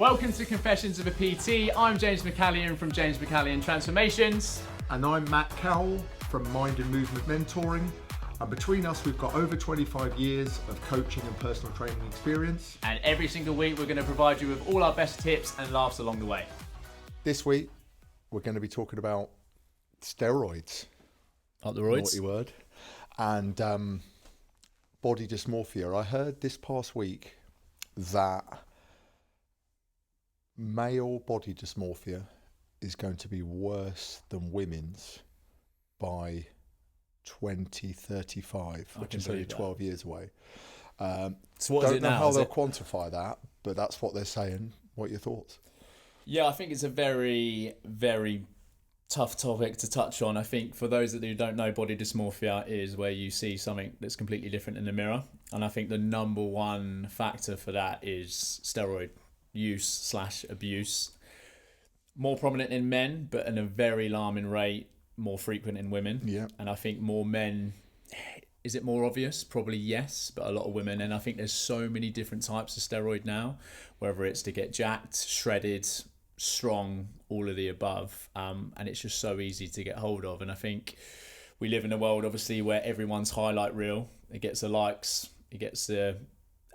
Welcome to Confessions of a PT. I'm James McCallion from James McCallion Transformations. And I'm Matt Cowell from Mind and Movement Mentoring. And between us, we've got over 25 years of coaching and personal training experience. And every single week, we're going to provide you with all our best tips and laughs along the way. This week, we're going to be talking about steroids. Up the roids. Naughty word. And body dysmorphia. I heard this past week that male body dysmorphia is going to be worse than women's by 2035, which is only 12 years away. So what is don't it know now? how Is they'll it? quantify that, but that's what they're saying. What are your thoughts? Yeah, I think it's a very, very tough topic to touch on. I think for those that don't know, body dysmorphia is where you see something that's completely different in the mirror. And I think the number one factor for that is steroid use / abuse. More prominent in men, but in a very alarming rate, more frequent in women. Yeah. And I think more men, is it more obvious? Probably yes, but a lot of women. And I think there's so many different types of steroid now, whether it's to get jacked, shredded, strong, all of the above. And it's just so easy to get hold of. And I think we live in a world, obviously, where everyone's highlight reel. It gets the likes, it gets the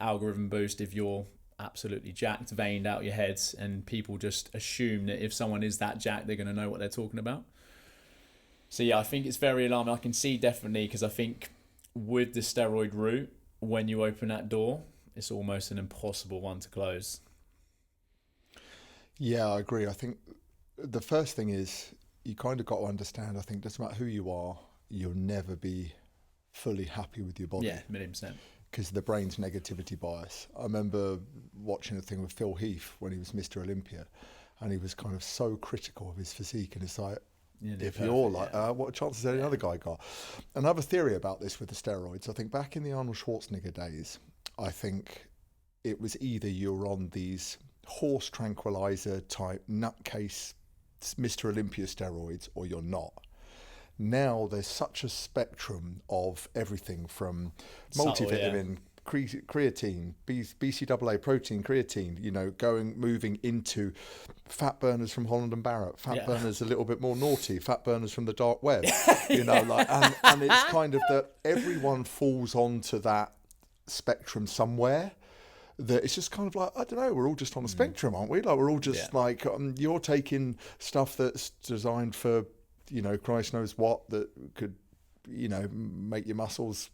algorithm boost if you're absolutely jacked, veined out your head, and people just assume that if someone is that jacked, they're going to know what they're talking about. So yeah, I think it's very alarming. I can see definitely, because I think with the steroid route, when you open that door, it's almost an impossible one to close. Yeah, I agree. I think the first thing is you kind of got to understand, I think, doesn't matter who you are, you'll never be fully happy with your body. Yeah, 1,000,000%. Because of the brain's negativity bias. I remember watching a thing with Phil Heath when he was Mr. Olympia, and he was kind of so critical of his physique, and it's like, if you're like that, what chances has any other guy got? And I have a theory about this with the steroids. I think back in the Arnold Schwarzenegger days, I think it was either you're on these horse tranquilizer type nutcase Mr. Olympia steroids or you're not. Now there's such a spectrum of everything from multivitamin, creatine, BCAA protein, creatine, moving into fat burners from Holland and Barrett, fat burners a little bit more naughty, fat burners from the dark web, and it's kind of that everyone falls onto that spectrum somewhere. That it's just kind of like, I don't know, we're all just on a spectrum, aren't we? Like we're all just like, you're taking stuff that's designed for, Christ knows what, that could, make your muscles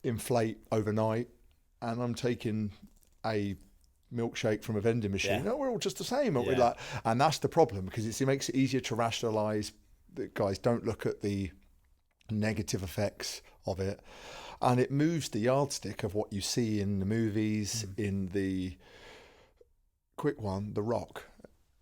inflate overnight. And I'm taking a milkshake from a vending machine. Yeah. No, we're all just the same, aren't we? Like, and that's the problem, because it makes it easier to rationalise that guys don't look at the negative effects of it. And it moves the yardstick of what you see in the movies, in the quick one, The Rock.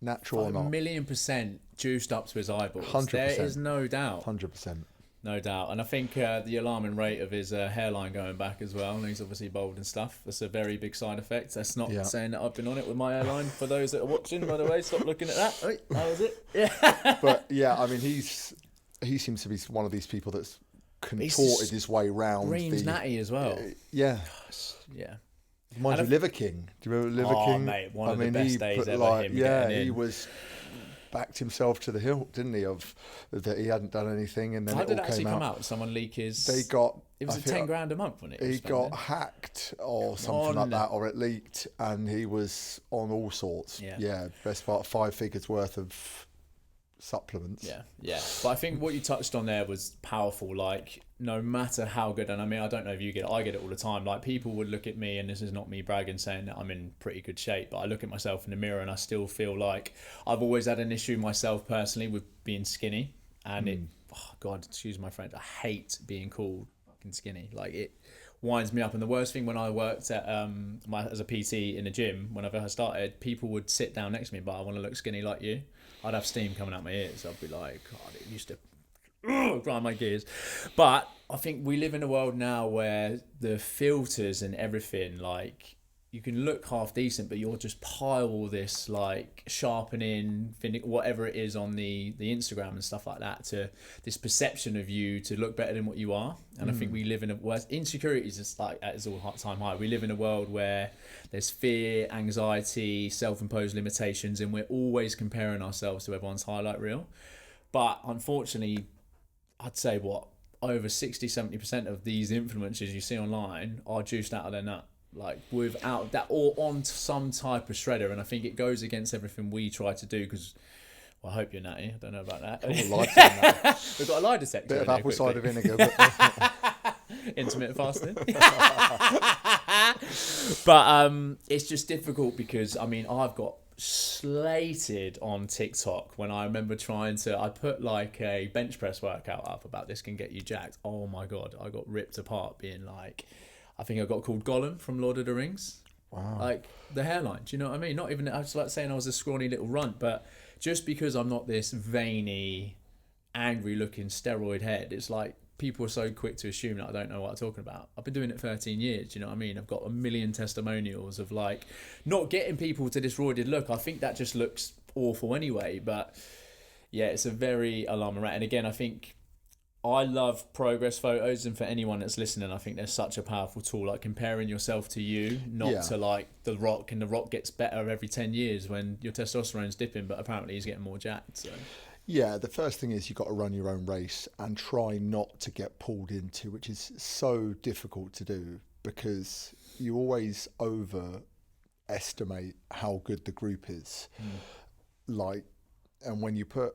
Natural or not. 1,000,000% juiced up to his eyeballs. 100%. There is no doubt. 100%. No doubt. And I think the alarming rate of his hairline going back as well, and he's obviously bald and stuff, that's a very big side effect. That's not saying that I've been on it with my hairline. For those that are watching, by the way, stop looking at that. Right, that was it. Yeah. But yeah, I mean, he seems to be one of these people that's contorted his way round. Green's natty as well. Yeah. Gosh, yeah. Reminds me of Liver King. Do you remember Liver King? Oh, mate, one of the best days ever. He was backed himself to the hilt, didn't he? Of that he hadn't done anything, and then how it did all it actually came come out. out? Someone leak his. They got. It was 10 grand a month, wasn't it? He got hacked or something like that, or it leaked, and he was on all sorts. Yeah, best part 5 figures worth of supplements. Yeah. But I think what you touched on there was powerful. Like, no matter how good, and I mean, I don't know if you get it, I get it all the time. Like, people would look at me, and this is not me bragging, saying that I'm in pretty good shape, but I look at myself in the mirror and I still feel like I've always had an issue myself personally with being skinny. And it, oh God, excuse my French, I hate being called fucking skinny. Like, it winds me up. And the worst thing, when I worked at as a PT in a gym, whenever I started, people would sit down next to me, but I want to look skinny like you. I'd have steam coming out my ears. I'd be like, God, it used to grind my gears. But I think we live in a world now where the filters and everything, like, you can look half decent, but you'll just pile all this like sharpening, whatever it is on the Instagram and stuff like that, to this perception of you to look better than what you are. And I think we live in a world, insecurity is just like at its all-time high. We live in a world where there's fear, anxiety, self-imposed limitations, and we're always comparing ourselves to everyone's highlight reel. But unfortunately, I'd say over 60-70% of these influencers you see online are juiced out of their nut. Like without that, or on some type of shredder, and I think it goes against everything we try to do. Because, well, I hope you're natty. I don't know about that. We've got a lie detector. Bit of apple cider vinegar, but intermittent fasting. But it's just difficult because I've got slated on TikTok when I remember I put like a bench press workout up about this can get you jacked. Oh my god, I got ripped apart being like. I think I got called Gollum from Lord of the Rings. Wow. Like the hairline, do you know what I mean? Not even, I was like saying I was a scrawny little runt, but just because I'm not this veiny, angry looking steroid head, it's like people are so quick to assume that I don't know what I'm talking about. I've been doing it 13 years, do you know what I mean? I've got a million testimonials of like not getting people to this roided look. I think that just looks awful anyway, but yeah, it's a very alarming rate. And again, I think I love progress photos, and for anyone that's listening, I think they're such a powerful tool. Like comparing yourself to you, not to like The Rock, and The Rock gets better every 10 years when your testosterone's dipping, but apparently he's getting more jacked. So. Yeah, the first thing is you've got to run your own race and try not to get pulled into, which is so difficult to do because you always overestimate how good the group is. Like, and when you put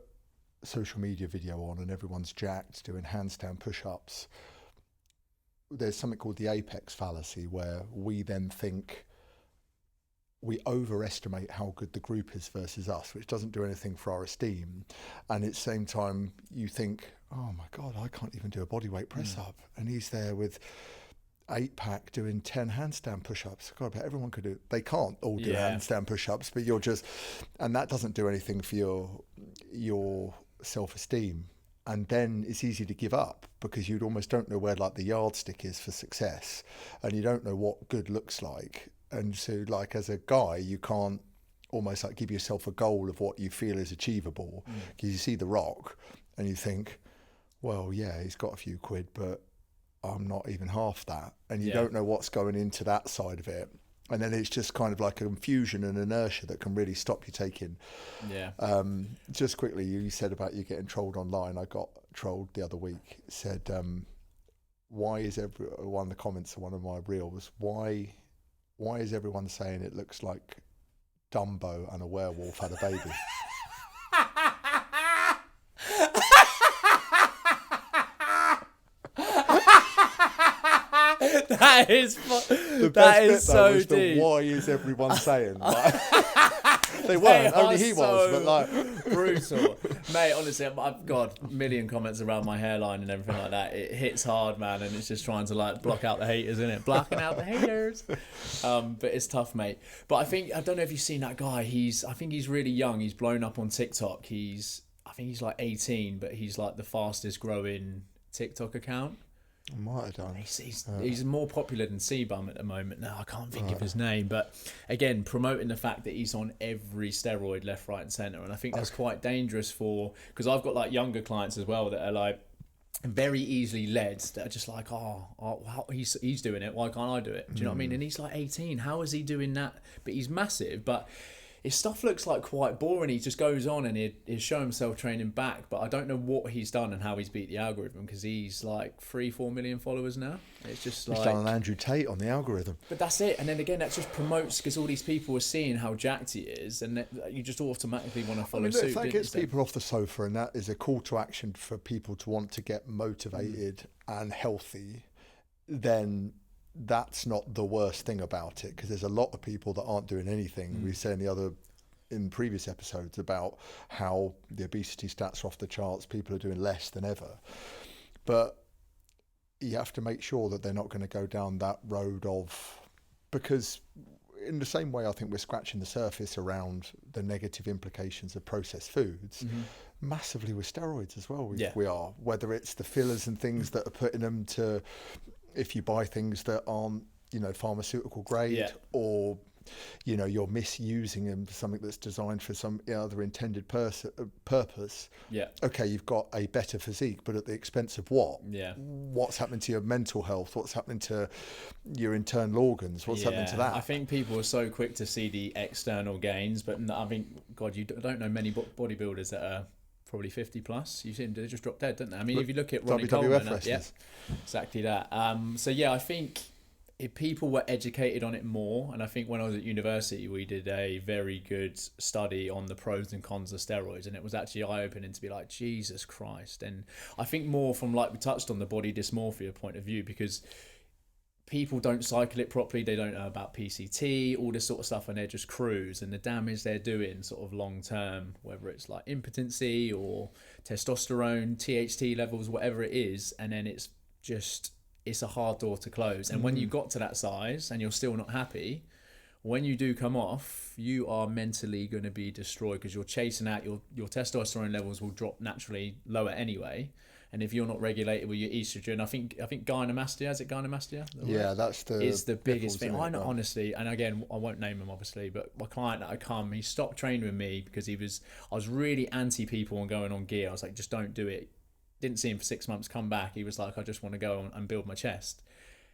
social media video on and everyone's jacked doing handstand push-ups, there's something called the apex fallacy where we then think we overestimate how good the group is versus us, which doesn't do anything for our esteem. And at the same time you think, oh my god, I can't even do a bodyweight press up, and he's there with 8-pack doing 10 handstand push-ups. God, but everyone could do. They can't all do handstand push-ups, but you're just, and that doesn't do anything for your self-esteem. And then it's easy to give up because you almost don't know where like the yardstick is for success, and you don't know what good looks like. And so like as a guy, you can't almost like give yourself a goal of what you feel is achievable, because you see The Rock and you think, well, yeah, he's got a few quid, but I'm not even half that. And you don't know what's going into that side of it. And then it's just kind of like a confusion and inertia that can really stop you taking. Yeah. Just quickly, you said about you getting trolled online. I got trolled the other week. It said, why is one of the comments on one of my reels, why is everyone saying it looks like Dumbo and a werewolf had a baby? That is so deep. Why is everyone saying? Like, they weren't. Only he was, but like brutal, mate. Honestly, I've got a million comments around my hairline and everything like that. It hits hard, man, and it's just trying to like block out the haters, isn't it? Blocking out the haters. But it's tough, mate. But I don't know if you've seen that guy. I think he's really young. He's blown up on TikTok. I think he's like 18, but he's like the fastest growing TikTok account. I might have done. He's more popular than C-Bum at the moment now. I can't think of his name, but again, promoting the fact that he's on every steroid left, right and centre, and I think that's quite dangerous because I've got like younger clients as well that are like very easily led, that are just like, he's doing it, why can't I do it? Do you know what I mean? And he's like 18, how is he doing that? But he's massive, but his stuff looks like quite boring. He just goes on and he'll show himself training back, but I don't know what he's done and how he's beat the algorithm, because he's like 3-4 million followers now. It's just like, he's done an Andrew Tate on the algorithm. But that's it. And then again, that just promotes, because all these people are seeing how jacked he is, and you just automatically want to follow suit. That gets people off the sofa, and that is a call to action for people to want to get motivated and healthy, then that's not the worst thing about it, because there's a lot of people that aren't doing anything. We said in previous episodes about how the obesity stats are off the charts, people are doing less than ever, but you have to make sure that they're not going to go down that road of, because in the same way I think we're scratching the surface around the negative implications of processed foods, massively with steroids as well. We are, whether it's the fillers and things that are putting them to, if you buy things that aren't pharmaceutical grade, Yeah. or you're misusing them for something that's designed for some other intended purpose. Yeah. Okay, you've got a better physique, but at the expense of what? Yeah. What's happening to your mental health? What's happening to your internal organs? What's happening to that? I think people are so quick to see the external gains, but I think, God, you don't know many bodybuilders that are probably 50 plus. You see them, they just drop dead, don't they? I mean, if you look at Ronnie WWF Coleman, wrestlers. Exactly that. So yeah, I think if people were educated on it more, and I think when I was at university, we did a very good study on the pros and cons of steroids, and it was actually eye-opening to be like, Jesus Christ. And I think more from, like we touched on, the body dysmorphia point of view, because people don't cycle it properly, they don't know about PCT, all this sort of stuff, and they're just crews, and the damage they're doing sort of long term, whether it's like impotency or testosterone, THT levels, whatever it is, and then it's a hard door to close. And when you got to that size and you're still not happy, when you do come off, you are mentally going to be destroyed, because you're chasing out your testosterone levels will drop naturally lower anyway. And if you're not regulated with your estrogen, I think gynecomastia, is it gynecomastia? Yeah, that's is the biggest thing. I know, right? honestly, and again, I won't name him obviously, but my client that he stopped training with me because I was really anti people on going on gear. I was like, just don't do it. Didn't see him for 6 months, come back. He was like, I just want to go and build my chest.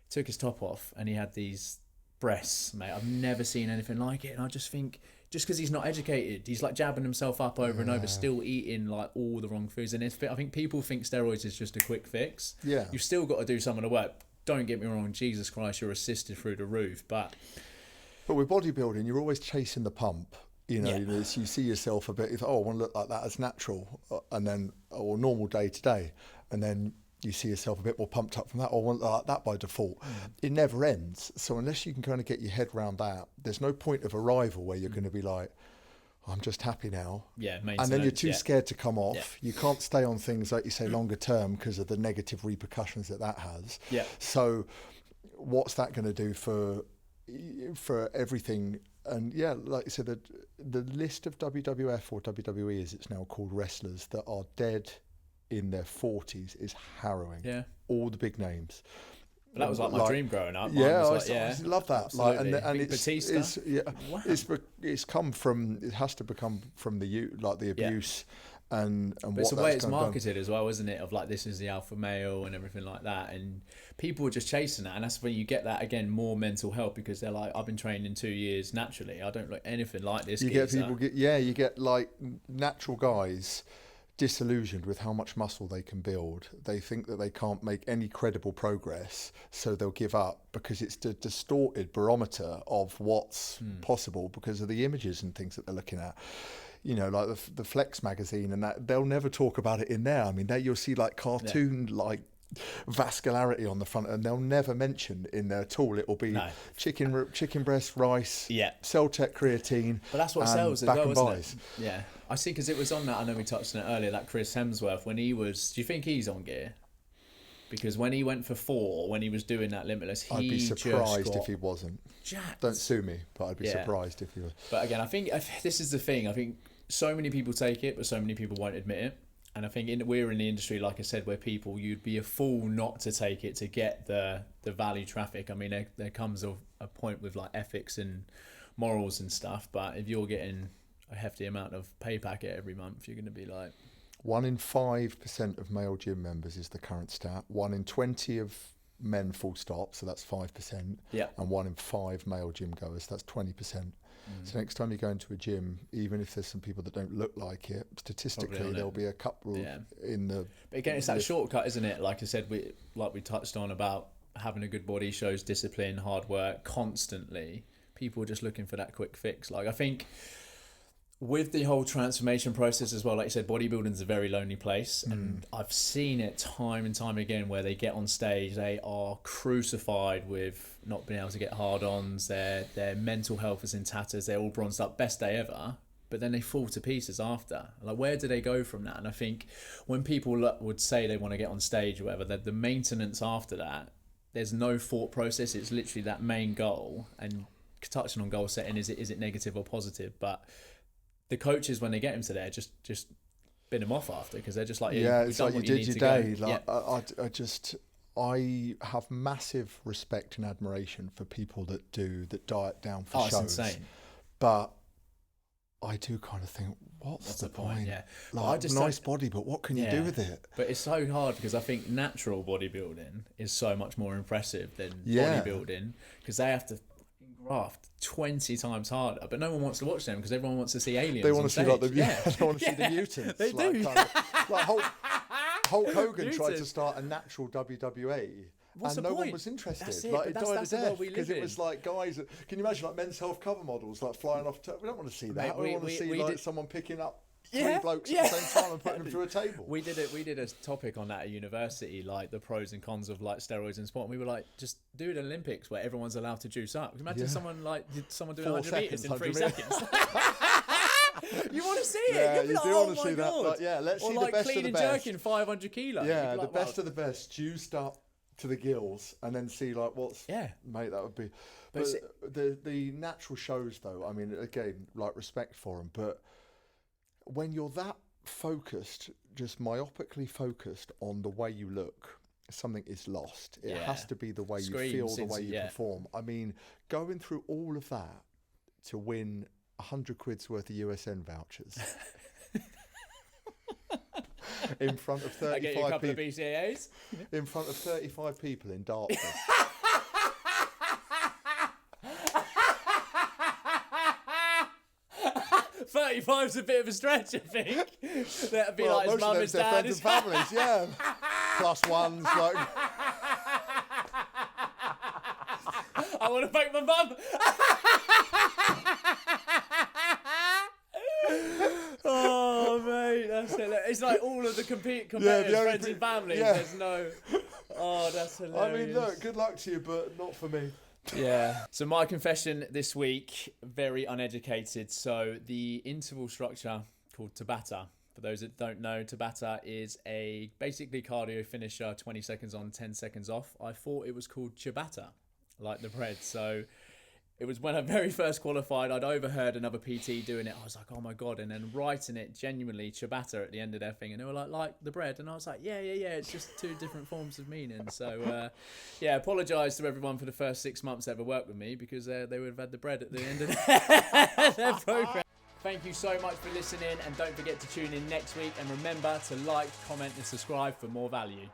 Took his top off and he had these breasts, mate. I've never seen anything like it. And I just think, just because he's not educated, he's like jabbing himself up over and over, still eating like all the wrong foods. And I think people think steroids is just a quick fix. Yeah. You've still got to do some of the work. Don't get me wrong, Jesus Christ, you're assisted through the roof. But with bodybuilding, you're always chasing the pump. You see yourself a bit, I want to look like that as natural, and then, or normal day to day. And then you see yourself a bit more pumped up from that, or I want to look like that by default. It never ends. So unless you can kind of get your head around that, there's no point of arrival where you're going to be like, I'm just happy now. Yeah, and then you're too scared to come off. Yeah. You can't stay on things, like you say, longer term because of the negative repercussions that has. Yeah. So what's that going to do for everything? And yeah, like you said, the list of WWF or WWE, as it's now called, wrestlers that are dead in their 40s is harrowing. Yeah. All the big names. But that was like my dream growing up. Yeah, I love that. Absolutely. And Batista. Wow. It's come from, it has to become from the abuse. And but it's the way it's marketed as well, isn't it? Of like, this is the alpha male and everything like that, and people are just chasing that, and that's when you get that again, more mental health, because they're like, I've been training 2 years naturally, I don't look anything like this. You get like natural guys disillusioned with how much muscle they can build. They think that they can't make any credible progress, so they'll give up, because it's the distorted barometer of what's possible because of the images and things that they're looking at. Like the Flex magazine, and that they'll never talk about it in there. I mean, you'll see like cartoon like vascularity on the front, and they'll never mention in there at all. It'll be chicken breast, rice, Celtec creatine. But that's what sells as well, isn't it? Yeah, I see, because it was on that. I know we touched on it earlier. That Chris Hemsworth, when he was, do you think he's on gear? Because when he went for 4, when he was doing that limitless, I'd be surprised if he wasn't. Jacked. Don't sue me, but I'd be surprised if he was. But again, I think this is the thing. I think so many people take it, but so many people won't admit it. And I think we're in the industry, like I said, where you'd be a fool not to take it to get the value traffic. I mean, there comes a point with like ethics and morals and stuff. But if you're getting a hefty amount of pay packet every month, you're going to be like... 1 in 5% of male gym members is the current stat. 1 in 20 of men, full stop, so that's 5%. Yeah. And 1 in 5 male gym goers, that's 20%. So next time you go into a gym, even if there's some people that don't look like it, statistically there'll be a couple in the... But again, it's that shortcut, isn't it? Like I said, we touched on about having a good body shows discipline, hard work, constantly. People are just looking for that quick fix. Like, I think... with the whole transformation process as well, like you said, bodybuilding is a very lonely place, and I've seen it time and time again where they get on stage, they are crucified with not being able to get hard-ons, their mental health is in tatters, they're all bronzed up, best day ever, but then they fall to pieces after. Like, where do they go from that? And I think when people would say they want to get on stage or whatever, the maintenance after that, there's no thought process, it's literally that main goal. And touching on goal setting, is it negative or positive? But the coaches, when they get him to there, just bin him off after, because they're just like, it's like you did your day. Like, I just, I have massive respect and admiration for people that diet down for shows. It's insane. But I do kind of think, what's the point? Yeah. Like, nice body, but what can you do with it? But it's so hard because I think natural bodybuilding is so much more impressive than bodybuilding, because they have to graft 20 times harder. But no one wants to watch them because everyone wants to see aliens. They want to see like they want to see the Yeah. mutants. They like, do. Kind of, like Hulk Hogan tried to Mutants. start a natural WWE. What's and the no one point? was interested. That's it, Like but it that's died a the world death we because live it was in. like guys. Can you imagine like men's health cover models like flying off? We don't want to see that. Mate, we want to see we like did- someone picking up Yeah, three blokes yeah. at the same time and putting them through a table. We did a topic on that at university, like the pros and cons of like steroids in sport. And we were like, just do an Olympics where everyone's allowed to juice up. Imagine someone doing 4 100 meters in 3 seconds. seconds. You want to see it? Yeah, You'd be you like, do oh want to my see God. that. Like, yeah, let's or see like the best clean of the and best. jerking 500 kilos. Yeah, You'd be the like, best of the best, juiced up to the gills, and then see like what's. Yeah. Mate, that would be. But But the natural shows, though, I mean, again, like respect for them, but when you're that focused, just myopically focused on the way you look, something is lost. It has to be the way you feel, the way you perform. I mean, going through all of that to win 100 quid's worth of USN vouchers in front of 35 I get you a couple people. of BCAAs. In front of 35 people in Dartford. 35's a bit of a stretch, I think. That'd be like his most mum of and them, dad. friends and families, yeah. Plus ones, like. I want to thank my mum. Oh, mate, that's hilarious. It's like all of the competitors, only friends and family. yeah. There's no... Oh, that's I hilarious. mean, look, good luck to you, but not for me. Yeah. So my confession this week, very uneducated. So the interval structure called Tabata. For those that don't know, Tabata is a basically cardio finisher, 20 seconds on, 10 seconds off. I thought it was called ciabatta, like the bread. So it was when I very first qualified, I'd overheard another PT doing it. I was like, oh my God. And then writing it genuinely ciabatta at the end of their thing. And they were like the bread. And I was like, yeah. It's just 2 different forms of meaning. So, apologise to everyone for the first 6 months that ever worked with me, because they would have had the bread at the end of their programme. Thank you so much for listening. And don't forget to tune in next week. And remember to like, comment and subscribe for more value.